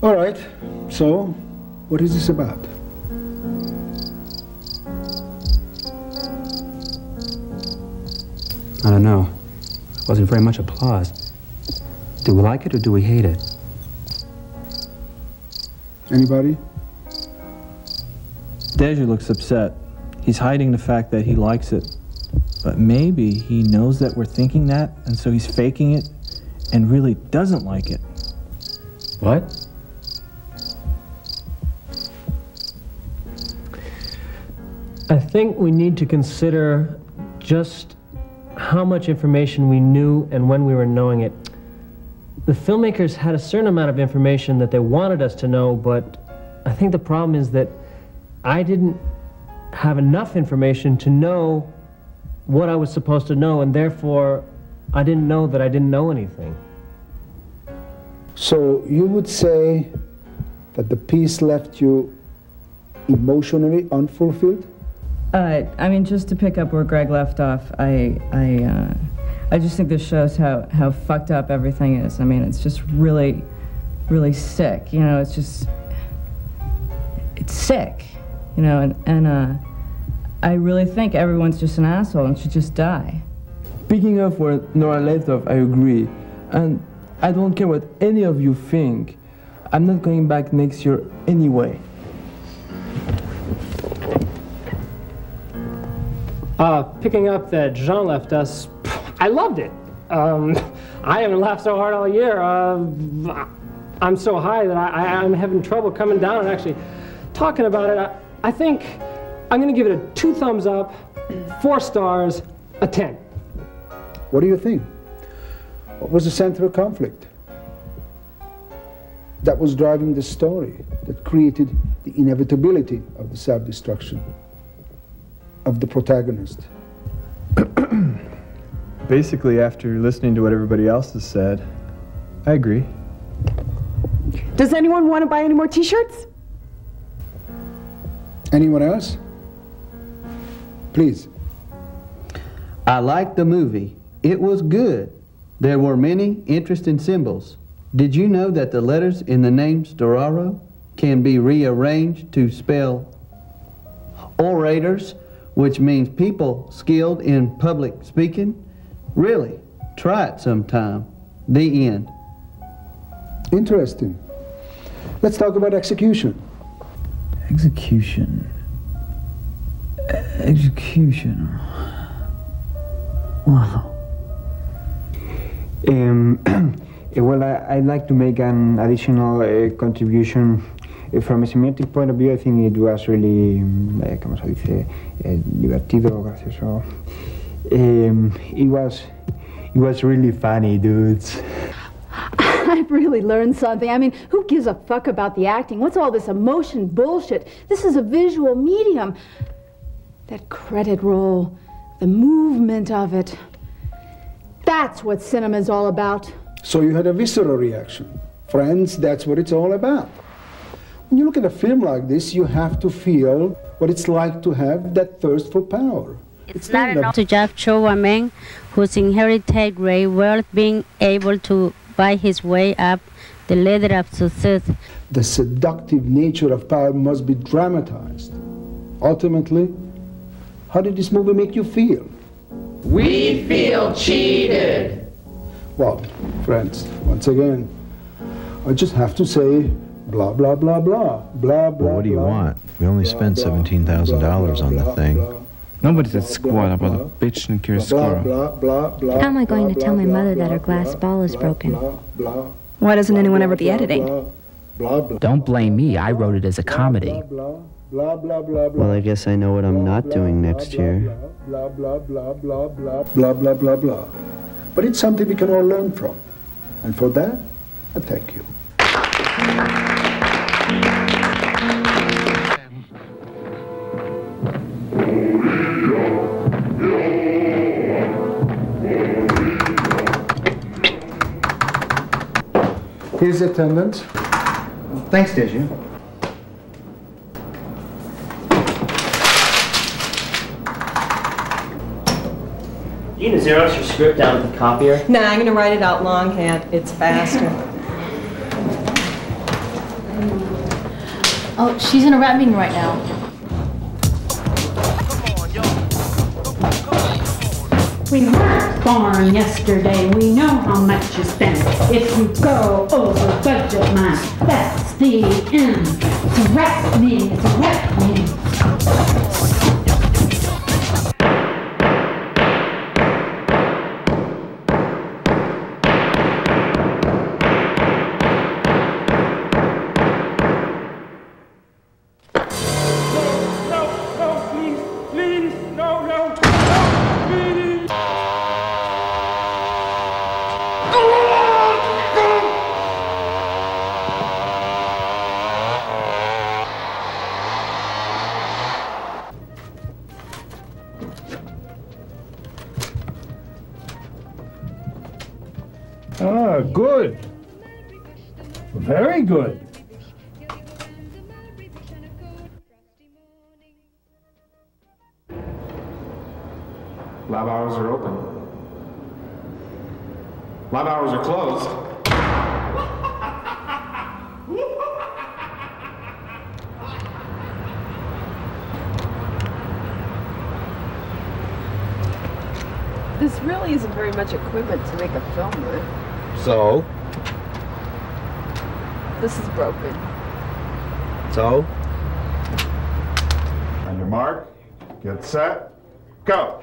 All right, so what is this about? I don't know. It wasn't very much applause. Do we like it or do we hate it? Anybody? Dezsö looks upset. He's hiding the fact that he likes it. But maybe he knows that we're thinking that, and so he's faking it and really doesn't like it. What? I think we need to consider just how much information we knew and when we were knowing it. The filmmakers had a certain amount of information that they wanted us to know, but I think the problem is that I didn't have enough information to know what I was supposed to know, and therefore I didn't know that I didn't know anything. So you would say that the piece left you emotionally unfulfilled? I mean, just to pick up where Greg left off, I just think this shows how fucked up everything is. I mean, it's just really, really sick. You know, it's sick. You know, and I really think everyone's just an asshole and should just die. Picking up where Nora left off, I agree. And I don't care what any of you think. I'm not going back next year anyway. Picking up that Jean left us, I loved it. I haven't laughed so hard all year. I'm so high that I'm having trouble coming down and actually talking about it. I think I'm going to give it a 2 thumbs up, 4 stars, a 10. What do you think? What was the central conflict that was driving the story, that created the inevitability of the self-destruction of the protagonist? Basically, after listening to what everybody else has said, I agree. Does anyone want to buy any more t-shirts? Anyone else? Please. I liked the movie. It was good. There were many interesting symbols. Did you know that the letters in the name Storaro can be rearranged to spell orators, which means people skilled in public speaking? Really, try it sometime. The end. Interesting. Let's talk about execution. Execution. Execution. Wow. Well, I'd like to make an additional contribution. From a semiotic point of view, I think it was really, ¿cómo se dice? Divertido, gracioso. It was really funny, dudes. I've really learned something. I mean, who gives a fuck about the acting? What's all this emotion bullshit? This is a visual medium. That credit roll, the movement of it. That's what cinema's all about. So you had a visceral reaction. Friends, that's what it's all about. When you look at a film like this, you have to feel what it's like to have that thirst for power. It's not enough to just show a man who's inherited great wealth being able to buy his way up the ladder of success. The seductive nature of power must be dramatized. Ultimately, how did this movie make you feel? We feel cheated. Well, friends, once again, I just have to say, blah, blah, blah, blah, blah, blah. Well, what do you want? We only spent $17,000 on the thing. Nobody said squat about a bitch and Chiaroscuro. How am I going to tell my mother that her glass ball is broken? Why doesn't anyone ever be editing? Don't blame me. I wrote it as a comedy. Well, I guess I know what I'm not doing next year. Blah, blah, blah, blah, blah, blah, blah, blah, blah. But it's something we can all learn from. And for that, I thank you. Here's the attendant. Thanks, Dezsö. You gonna Xerox your script down at the copier? Nah, I'm gonna write it out longhand. It's faster. Oh, she's in a rap meeting right now. We weren't born yesterday, we know how much you spend. If you go over budget, man, that's the end. It's a rap meeting, it's a rap meeting. Ah, good. Very good. Lab hours are open. Lab hours are closed. This really isn't very much equipment to make a film with. So? This is broken. So? On your mark, get set, go.